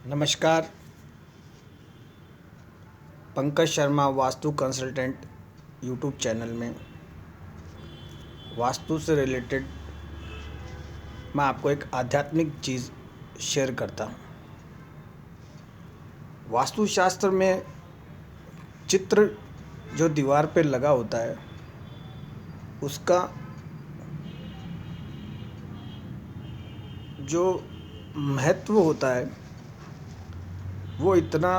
नमस्कार। Pankaj Sharma vastu consultant YouTube channel में वास्तु से रिलेटेड मैं आपको एक आध्यात्मिक चीज़ शेयर करता हूँ। वास्तुशास्त्र में चित्र जो दीवार पे लगा होता है उसका जो महत्व होता है वो इतना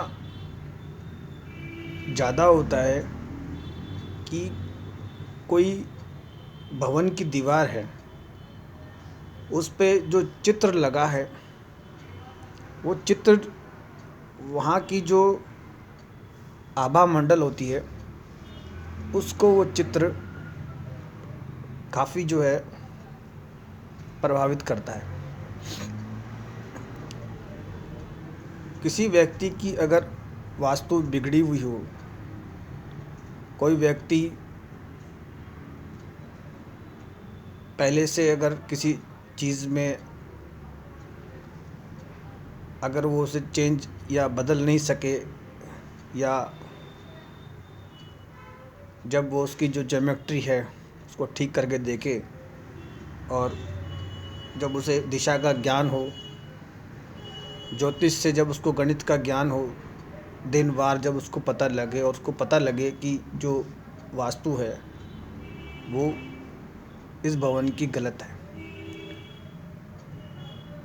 ज़्यादा होता है कि कोई भवन की दीवार है उस पे जो चित्र लगा है वो चित्र वहाँ की जो आभा मंडल होती है उसको वो चित्र काफ़ी जो है प्रभावित करता है। किसी व्यक्ति की अगर वास्तु बिगड़ी हुई हो, कोई व्यक्ति पहले से अगर किसी चीज़ में अगर वो उसे चेंज या बदल नहीं सके, या जब वो उसकी जो ज्योमेट्री है उसको ठीक करके देखे और जब उसे दिशा का ज्ञान हो, ज्योतिष से जब उसको गणित का ज्ञान हो, दिन वार जब उसको पता लगे और उसको पता लगे कि जो वास्तु है वो इस भवन की गलत है।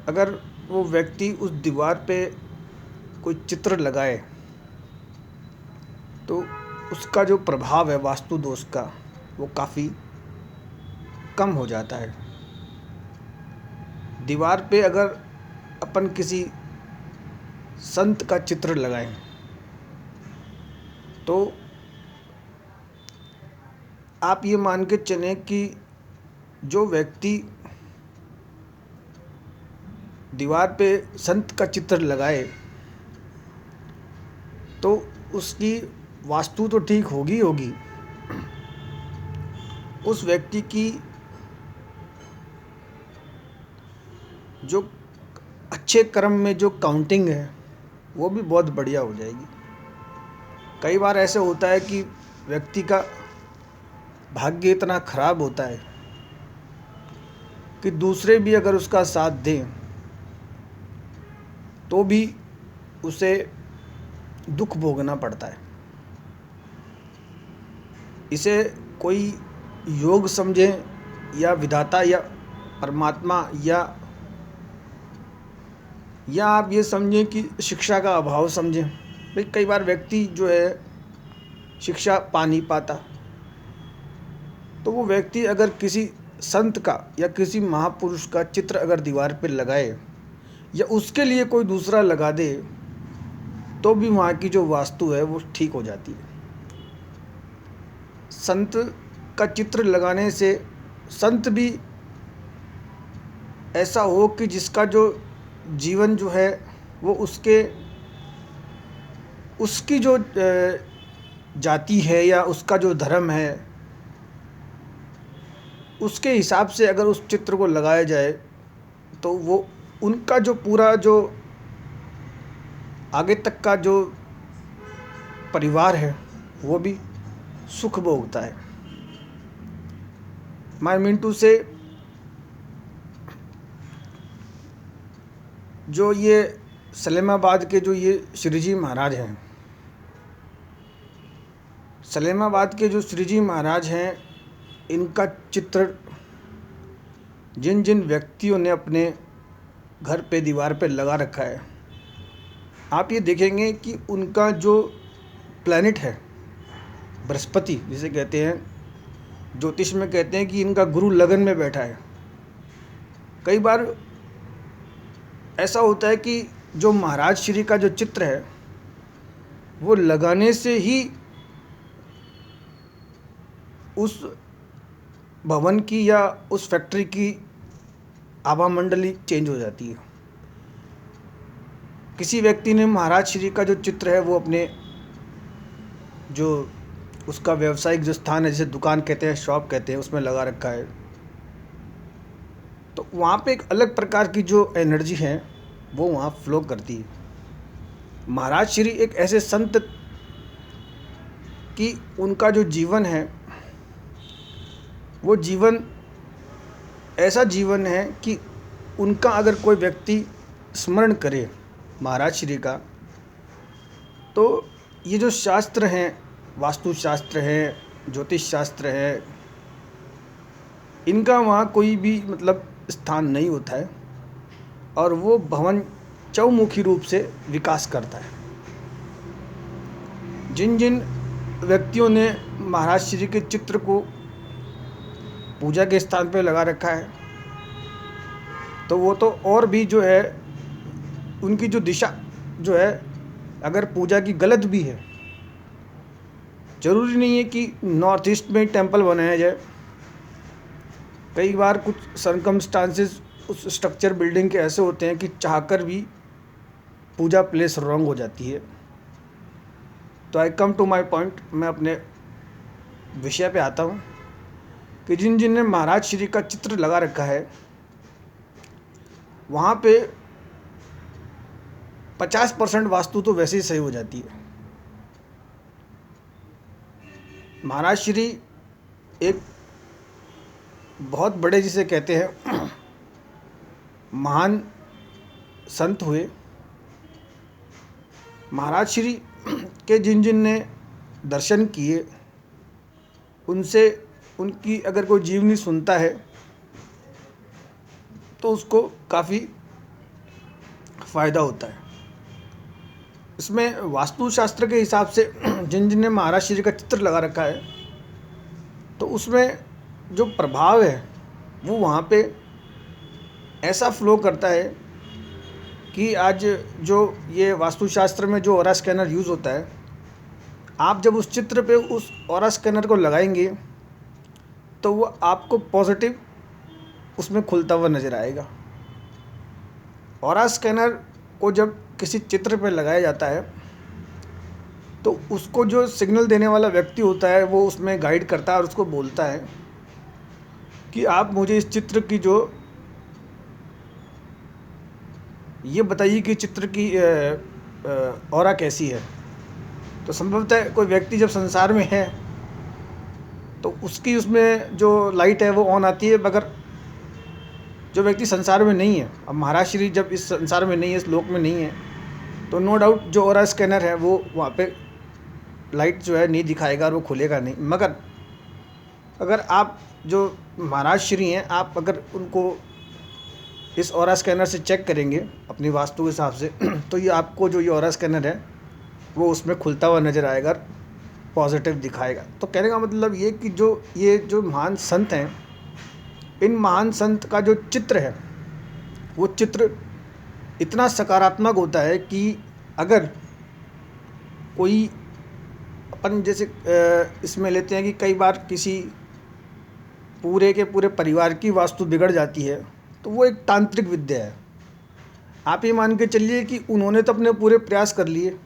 अगर वो व्यक्ति उस दीवार पे कोई चित्र लगाए तो उसका जो प्रभाव है वास्तु दोष का वो काफ़ी कम हो जाता है। दीवार पे अगर अपन किसी संत का चित्र लगाएं तो आप ये मान के चलें कि जो व्यक्ति दीवार पे संत का चित्र लगाए तो उसकी वास्तु तो ठीक होगी होगी, उस व्यक्ति की जो अच्छे कर्म में जो काउंटिंग है वो भी बहुत बढ़िया हो जाएगी। कई बार ऐसे होता है कि व्यक्ति का भाग्य इतना खराब होता है कि दूसरे भी अगर उसका साथ दें तो भी उसे दुख भोगना पड़ता है। इसे कोई योग समझें या विधाता या परमात्मा या आप ये समझें कि शिक्षा का अभाव समझें। भाई कई बार व्यक्ति जो है शिक्षा पा नहीं पाता, तो वो व्यक्ति अगर किसी संत का या किसी महापुरुष का चित्र अगर दीवार पर लगाए या उसके लिए कोई दूसरा लगा दे तो भी वहाँ की जो वास्तु है वो ठीक हो जाती है। संत का चित्र लगाने से संत भी ऐसा हो कि जिसका जो जीवन जो है वो उसकी जो जाति है या उसका जो धर्म है उसके हिसाब से अगर उस चित्र को लगाया जाए तो वो उनका जो पूरा जो आगे तक का जो परिवार है वो भी सुख भोगता है। मैं मिंटू से जो ये सलेमाबाद के जो ये श्री जी महाराज हैं, सलेमाबाद के जो श्री जी महाराज हैं, इनका चित्र जिन जिन व्यक्तियों ने अपने घर पे दीवार पे लगा रखा है, आप ये देखेंगे कि उनका जो प्लैनेट है बृहस्पति जिसे कहते हैं, ज्योतिष में कहते हैं कि इनका गुरु लगन में बैठा है। कई बार ऐसा होता है कि जो महाराज श्री का जो चित्र है वो लगाने से ही उस भवन की या उस फैक्ट्री की आभा मंडली चेंज हो जाती है। किसी व्यक्ति ने महाराज श्री का जो चित्र है वो अपने जो उसका व्यवसायिक जो स्थान है, जैसे दुकान कहते हैं, शॉप कहते हैं, उसमें लगा रखा है, तो वहाँ पे एक अलग प्रकार की जो एनर्जी है वो वहाँ फ्लो करती है। महाराज श्री एक ऐसे संत कि उनका जो जीवन है वो जीवन ऐसा जीवन है कि उनका अगर कोई व्यक्ति स्मरण करे महाराज श्री का, तो ये जो शास्त्र हैं, वास्तुशास्त्र है, ज्योतिष शास्त्र है, इनका वहाँ कोई भी मतलब स्थान नहीं होता है और वो भवन चौमुखी रूप से विकास करता है। जिन जिन व्यक्तियों ने महाराज श्री के चित्र को पूजा के स्थान पर लगा रखा है, तो वो तो और भी जो है उनकी जो दिशा जो है, अगर पूजा की गलत भी है, ज़रूरी नहीं है कि नॉर्थ ईस्ट में टेंपल बनाया जाए। कई बार कुछ सरकमस्टांसेस उस स्ट्रक्चर बिल्डिंग के ऐसे होते हैं कि चाहकर भी पूजा प्लेस रॉन्ग हो जाती है। तो आई कम टू माय पॉइंट, मैं अपने विषय पे आता हूँ कि जिन जिन ने महाराज श्री का चित्र लगा रखा है, वहाँ पे 50% वास्तु तो वैसे ही सही हो जाती है। महाराज श्री एक बहुत बड़े, जिसे कहते हैं, महान संत हुए। महाराज श्री के जिन जिन ने दर्शन किए, उनसे उनकी अगर कोई जीवनी सुनता है तो उसको काफ़ी फ़ायदा होता है। इसमें वास्तुशास्त्र के हिसाब से जिन जिन ने महाराज श्री का चित्र लगा रखा है, तो उसमें जो प्रभाव है वो वहाँ पे ऐसा फ्लो करता है कि आज जो ये वास्तुशास्त्र में जो ऑरा स्कैनर यूज़ होता है, आप जब उस चित्र पे उस ऑरा स्कैनर को लगाएंगे तो वो आपको पॉजिटिव उसमें खुलता हुआ नज़र आएगा। ऑरा स्कैनर को जब किसी चित्र पे लगाया जाता है तो उसको जो सिग्नल देने वाला व्यक्ति होता है वो उसमें गाइड करता है और उसको बोलता है कि आप मुझे इस चित्र की जो ये बताइए कि चित्र की ऑरा कैसी है। तो संभवतः कोई व्यक्ति जब संसार में है तो उसकी उसमें जो लाइट है वो ऑन आती है, मगर जो व्यक्ति संसार में नहीं है, अब महाराज श्री जब इस संसार में नहीं है, इस लोक में नहीं है, तो नो डाउट जो ऑरा स्कैनर है वो वहाँ पे लाइट जो है नहीं दिखाएगा और वो खुलेगा नहीं। मगर अगर आप जो महाराज श्री हैं, आप अगर उनको इस ऑरा स्कैनर से चेक करेंगे अपनी वास्तु के हिसाब से, तो ये आपको जो ये ऑरा स्कैनर है वो उसमें खुलता हुआ नज़र आएगा, पॉजिटिव दिखाएगा। तो कहने का मतलब ये कि ये जो महान संत हैं, इन महान संत का जो चित्र है वो चित्र इतना सकारात्मक होता है कि अगर कोई अपन जैसे इसमें लेते हैं कि कई बार किसी पूरे के पूरे परिवार की वास्तु बिगड़ जाती है, तो वो एक तांत्रिक विद्या है। आप ये मान के चलिए कि उन्होंने तो अपने पूरे प्रयास कर लिए,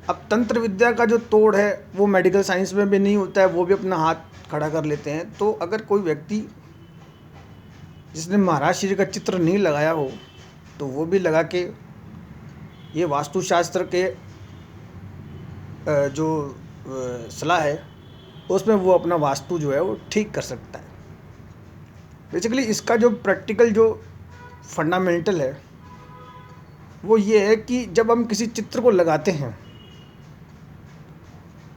अब तंत्र विद्या का जो तोड़ है वो मेडिकल साइंस में भी नहीं होता है, वो भी अपना हाथ खड़ा कर लेते हैं। तो अगर कोई व्यक्ति जिसने महाराज श्री का चित्र नहीं लगाया हो, तो वो भी लगा के ये वास्तुशास्त्र के जो सलाह है उसमें वो अपना वास्तु जो है वो ठीक कर सकता है। बेसिकली इसका जो प्रैक्टिकल जो फंडामेंटल है वो ये है कि जब हम किसी चित्र को लगाते हैं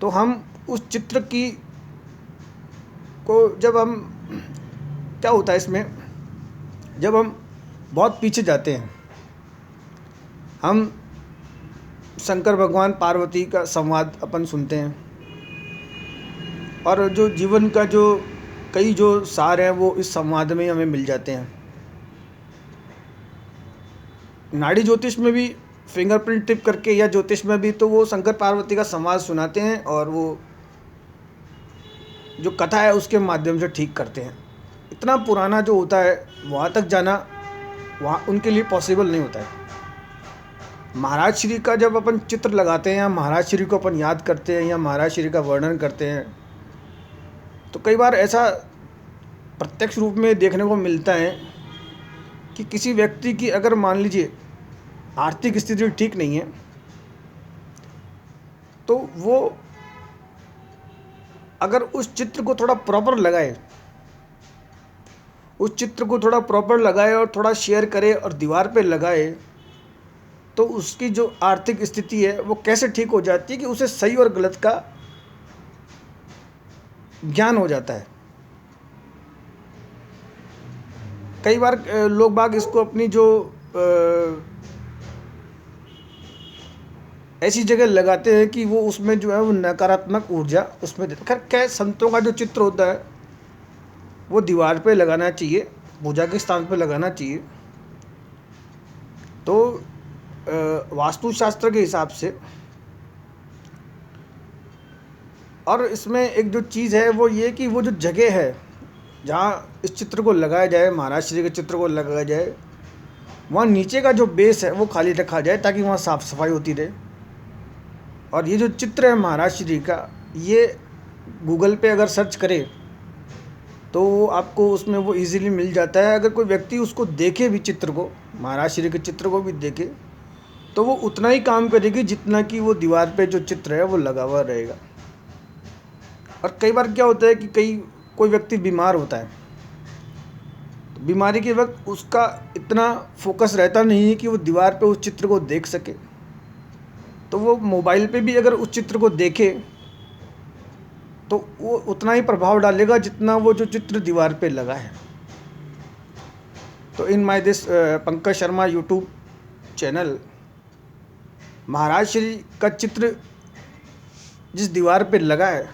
तो हम उस चित्र की को जब हम क्या होता है इसमें, जब हम बहुत पीछे जाते हैं, हम शंकर भगवान पार्वती का संवाद अपन सुनते हैं और जो जीवन का जो कई जो सार हैं वो इस संवाद में हमें मिल जाते हैं। नाड़ी ज्योतिष में भी फिंगरप्रिंट टिप करके या ज्योतिष में भी तो वो शंकर पार्वती का संवाद सुनाते हैं और वो जो कथा है उसके माध्यम से ठीक करते हैं। इतना पुराना जो होता है वहाँ तक जाना वहाँ उनके लिए पॉसिबल नहीं होता है। महाराज श्री का जब अपन चित्र लगाते हैं या महाराज श्री को अपन याद करते हैं या महाराज श्री का वर्णन करते हैं, तो कई बार ऐसा प्रत्यक्ष रूप में देखने को मिलता है कि किसी व्यक्ति की अगर मान लीजिए आर्थिक स्थिति ठीक नहीं है, तो वो अगर उस चित्र को थोड़ा प्रॉपर लगाए, उस चित्र को थोड़ा प्रॉपर लगाए और थोड़ा शेयर करे और दीवार पे लगाए, तो उसकी जो आर्थिक स्थिति है वो कैसे ठीक हो जाती है कि उसे सही और गलत का ज्ञान हो जाता है। कई बार लोग बाग इसको अपनी जो ऐसी जगह लगाते हैं कि वो उसमें जो है वो नकारात्मक ऊर्जा उसमें देते। खैर क्या संतों का जो चित्र होता है वो दीवार पे लगाना चाहिए, पूजा के स्थान पे लगाना चाहिए। तो वास्तुशास्त्र के हिसाब से, और इसमें एक जो चीज़ है वो ये कि वो जो जगह है जहाँ इस चित्र को लगाया जाए, महाराज श्री के चित्र को लगाया जाए, वहाँ नीचे का जो बेस है वो खाली रखा जाए ताकि वहाँ साफ़ सफाई होती रहे। और ये जो चित्र है महाराज श्री का, ये गूगल पे अगर सर्च करे तो आपको उसमें वो इजीली मिल जाता है। अगर कोई व्यक्ति उसको देखे भी, चित्र को, महाराज श्री के चित्र को भी देखे, तो वो उतना ही काम करेगी जितना कि वो दीवार पे जो चित्र है वो लगा हुआ रहेगा। और कई बार क्या होता है कि कोई व्यक्ति बीमार होता है, तो बीमारी के वक्त उसका इतना फोकस रहता नहीं है कि वो दीवार पे उस चित्र को देख सके, तो वो मोबाइल पे भी अगर उस चित्र को देखे तो वो उतना ही प्रभाव डालेगा जितना वो जो चित्र दीवार पे लगा है। तो in my this Pankaj Sharma YouTube channel, Maharaj Shri का चित्र जिस दीवार पे लगा है,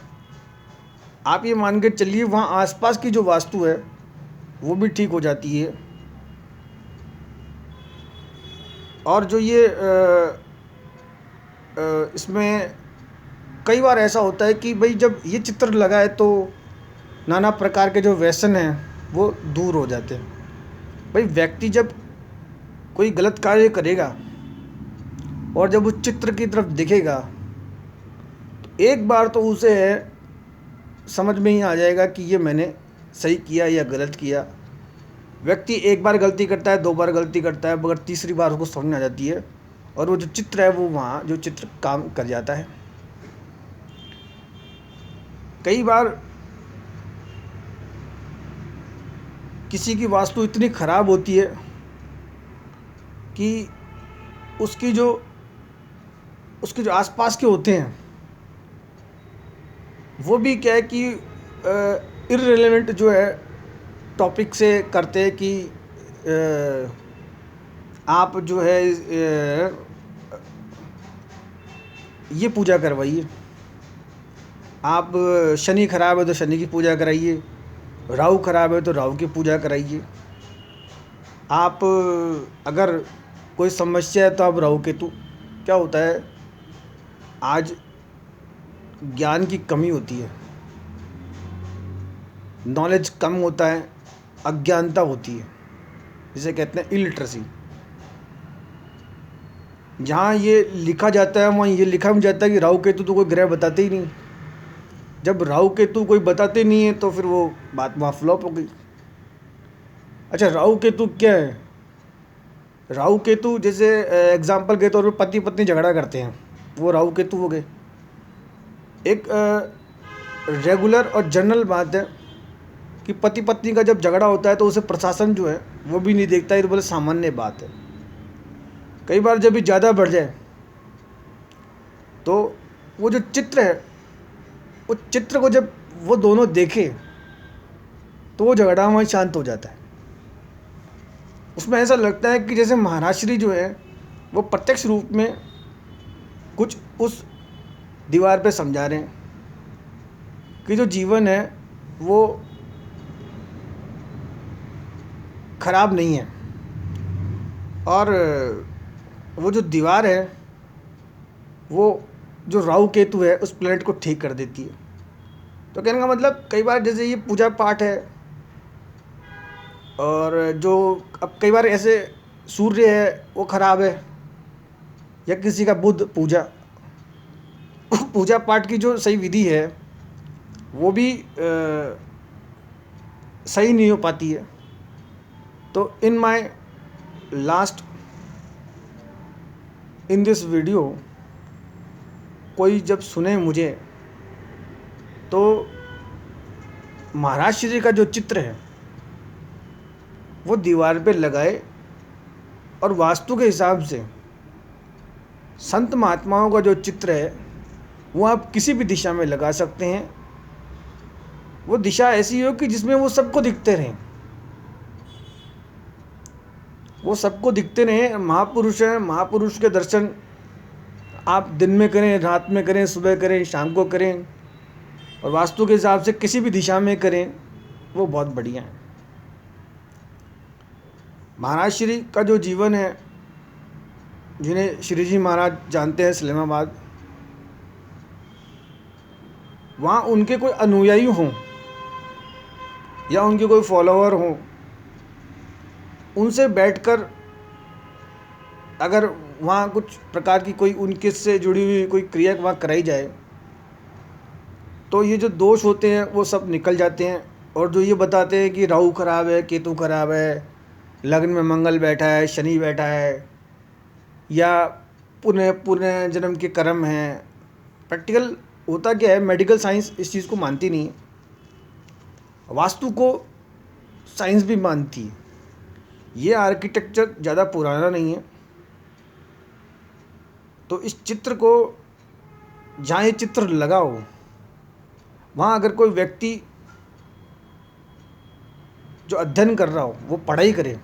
आप ये मान के चलिए वहाँ आसपास की जो वास्तु है वो भी ठीक हो जाती है। और जो ये इसमें कई बार ऐसा होता है कि भाई जब ये चित्र लगा है तो नाना प्रकार के जो व्यसन हैं वो दूर हो जाते हैं। भाई व्यक्ति जब कोई गलत कार्य करेगा और जब उस चित्र की तरफ दिखेगा तो एक बार तो उसे समझ में ही आ जाएगा कि ये मैंने सही किया या गलत किया। व्यक्ति एक बार गलती करता है, 2 बार गलती करता है, मगर तीसरी बार उसको समझ में आ जाती है और वो जो चित्र है वो वहाँ जो चित्र काम कर जाता है। कई बार किसी की वास्तु इतनी ख़राब होती है कि उसके जो आसपास के होते हैं वो भी क्या है कि इररिलेवेंट जो है टॉपिक से करते हैं कि आप जो है ये पूजा करवाइए, आप शनि खराब है तो शनि की पूजा कराइए, राहु खराब है तो राहु की पूजा कराइए, आप अगर कोई समस्या है तो आप राहु केतु। क्या होता है, आज ज्ञान की कमी होती है, नॉलेज कम होता है, अज्ञानता होती है, जिसे कहते हैं इलिटरेसी। जहाँ ये लिखा जाता है वहाँ ये लिखा भी जाता है कि राहु केतु तो कोई ग्रह बताते ही नहीं। जब राहु केतु कोई बताते नहीं है तो फिर वो बात वहाँ फ्लॉप हो गई। अच्छा, राहु केतु क्या है? राहु केतु जैसे एग्जाम्पल के तौर पे पति पत्नी झगड़ा करते हैं, वो राहु केतु हो गए। एक रेगुलर और जनरल बात है कि पति पत्नी का जब झगड़ा होता है तो उसे प्रशासन जो है वो भी नहीं देखता है, तो बोले सामान्य बात है। कई बार जब भी ज़्यादा बढ़ जाए तो वो जो चित्र है, उस चित्र को जब वो दोनों देखे तो वो झगड़ा वहीं शांत हो जाता है। उसमें ऐसा लगता है कि जैसे महाराज श्री जो है वो प्रत्यक्ष रूप में कुछ उस दीवार पे समझा रहे हैं कि जो जीवन है वो खराब नहीं है, और वो जो दीवार है वो जो राहु केतु है उस प्लेनेट को ठीक कर देती है। तो कहने का मतलब, कई बार जैसे ये पूजा पाठ है, और जो अब कई बार ऐसे सूर्य है वो खराब है, या किसी का बुध पूजा पाठ की जो सही विधि है वो भी सही नहीं हो पाती है। तो in my last in this video कोई जब सुने मुझे तो महाराज श्री का जो चित्र है वो दीवार पे लगाए और वास्तु के हिसाब से संत महात्माओं का जो चित्र है वो आप किसी भी दिशा में लगा सकते हैं। वो दिशा ऐसी हो कि जिसमें वो सबको दिखते रहें, वो सबको दिखते रहें। महापुरुष हैं, महापुरुष के दर्शन आप दिन में करें, रात में करें, सुबह करें, शाम को करें और वास्तु के हिसाब से किसी भी दिशा में करें, वो बहुत बढ़िया है। महाराज श्री का जो जीवन है, जिन्हें श्री जी महाराज जानते हैं इस्लामाबाद, वहाँ उनके कोई अनुयायी हों या उनके कोई फॉलोअर हों, उनसे बैठकर अगर वहाँ कुछ प्रकार की कोई उनके से जुड़ी हुई कोई क्रिया वहाँ कराई जाए तो ये जो दोष होते हैं वो सब निकल जाते हैं। और जो ये बताते हैं कि राहु खराब है, केतु खराब है, लग्न में मंगल बैठा है, शनि बैठा है, या पुनः पुनः जन्म के कर्म हैं, प्रैक्टिकल होता क्या है, मेडिकल साइंस इस चीज़ को मानती नहीं है, वास्तु को साइंस भी मानती है। ये आर्किटेक्चर ज़्यादा पुराना नहीं है। तो इस चित्र को जहाँ ये चित्र लगा हो वहाँ अगर कोई व्यक्ति जो अध्ययन कर रहा हो, वो पढ़ाई करे,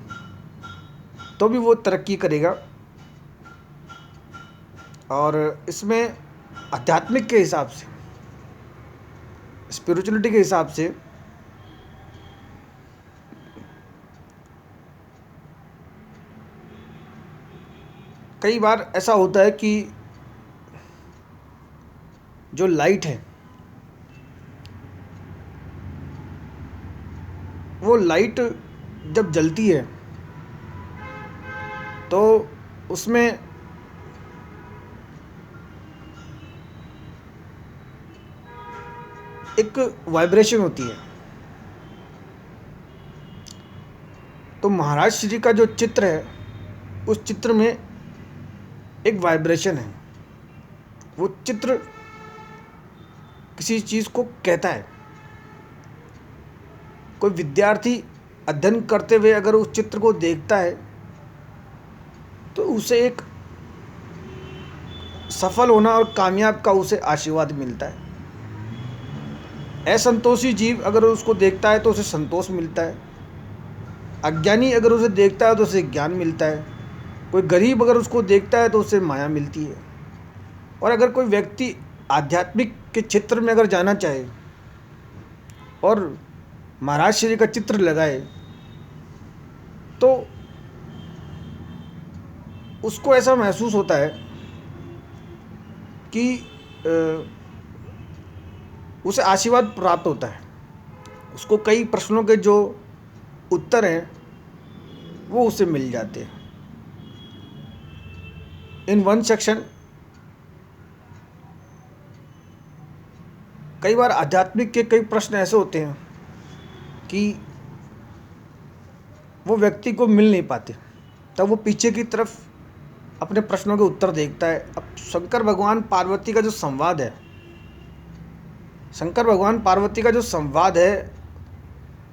तो भी वो तरक्की करेगा। और इसमें आध्यात्मिक के हिसाब से, स्पिरिचुअलिटी के हिसाब से कई बार ऐसा होता है कि जो लाइट है वो लाइट जब जलती है तो उसमें एक वाइब्रेशन होती है। तो महाराज श्री का जो चित्र है उस चित्र में एक वाइब्रेशन है। वो चित्र किसी चीज़ को कहता है। कोई विद्यार्थी अध्ययन करते हुए अगर उस चित्र को देखता है तो उसे एक सफल होना और कामयाब का उसे आशीर्वाद मिलता है। असंतोषी जीव अगर उसको देखता है तो उसे संतोष मिलता है। अज्ञानी अगर उसे देखता है तो उसे ज्ञान मिलता है। कोई गरीब अगर उसको देखता है तो उसे माया मिलती है। और अगर कोई व्यक्ति आध्यात्मिक के क्षेत्र में अगर जाना चाहे और महाराज श्री का चित्र लगाए तो उसको ऐसा महसूस होता है कि उसे आशीर्वाद प्राप्त होता है। उसको कई प्रश्नों के जो उत्तर हैं वो उसे मिल जाते हैं। इन वन सेक्शन कई बार आध्यात्मिक के कई प्रश्न ऐसे होते हैं कि वो व्यक्ति को मिल नहीं पाते, तब वो पीछे की तरफ अपने प्रश्नों के उत्तर देखता है। अब शंकर भगवान पार्वती का जो संवाद है, शंकर भगवान पार्वती का जो संवाद है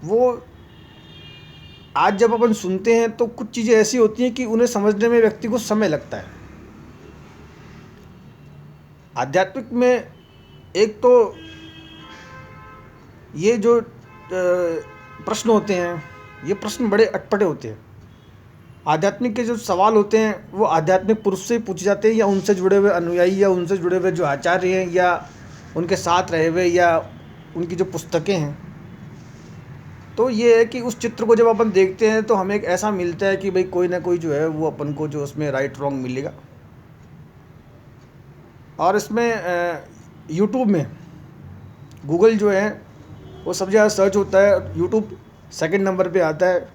वो आज जब अपन सुनते हैं तो कुछ चीज़ें ऐसी होती हैं कि उन्हें समझने में व्यक्ति को समय लगता है। आध्यात्मिक में एक तो ये जो प्रश्न होते हैं, ये प्रश्न बड़े अटपटे होते हैं। आध्यात्मिक के जो सवाल होते हैं वो आध्यात्मिक पुरुष से ही पूछे जाते हैं, या उनसे जुड़े हुए अनुयायी, या उनसे जुड़े हुए जो आचार्य हैं, या उनके साथ रहे हुए, या उनकी जो पुस्तकें हैं। तो ये है कि उस चित्र को जब अपन देखते हैं तो हमें एक ऐसा मिलता है कि भाई कोई ना कोई जो है वो अपन को जो उसमें राइट रॉन्ग मिलेगा। और इसमें यूट्यूब में गूगल जो है वो सबसे ज़्यादा सर्च होता है, यूट्यूब सेकंड नंबर पे आता है।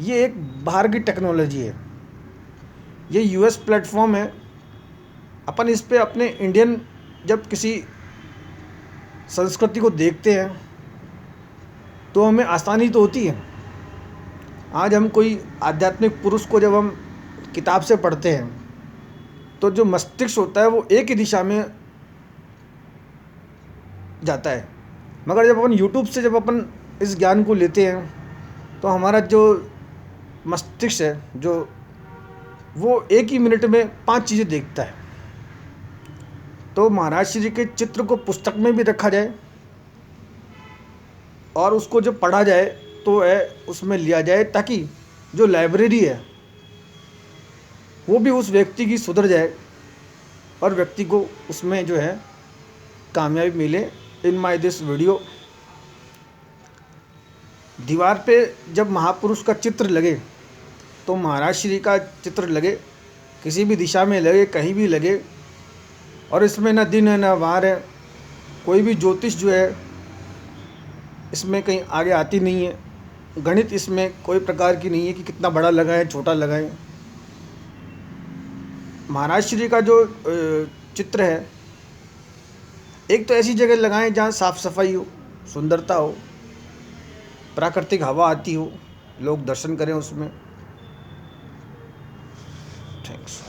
ये एक बाहर की टेक्नोलॉजी है, ये यूएस प्लेटफॉर्म है। अपन इस पे अपने इंडियन जब किसी संस्कृति को देखते हैं तो हमें आसानी तो होती है। आज हम कोई आध्यात्मिक पुरुष को जब हम किताब से पढ़ते हैं तो जो मस्तिष्क होता है वो एक ही दिशा में जाता है। मगर जब अपन यूट्यूब से जब अपन इस ज्ञान को लेते हैं तो हमारा जो मस्तिष्क है जो वो एक ही मिनट में 5 चीज़ें देखता है। तो महाराज श्री के चित्र को पुस्तक में भी रखा जाए और उसको जब पढ़ा जाए तो उसमें लिया जाए, ताकि जो लाइब्रेरी है वो भी उस व्यक्ति की सुधर जाए और व्यक्ति को उसमें जो है कामयाबी मिले। इन माई दिस वीडियो, दीवार पे जब महापुरुष का चित्र लगे तो महाराज श्री का चित्र लगे, किसी भी दिशा में लगे, कहीं भी लगे, और इसमें न दिन है न वार है, कोई भी ज्योतिष जो है इसमें कहीं आगे आती नहीं है, गणित इसमें कोई प्रकार की नहीं है कि कितना बड़ा लगाएं छोटा लगाएं। महाराज श्री का जो चित्र है, एक तो ऐसी जगह लगाएं जहाँ साफ़ सफाई हो, सुंदरता हो, प्राकृतिक हवा आती हो, लोग दर्शन करें उसमें। थैंक्स।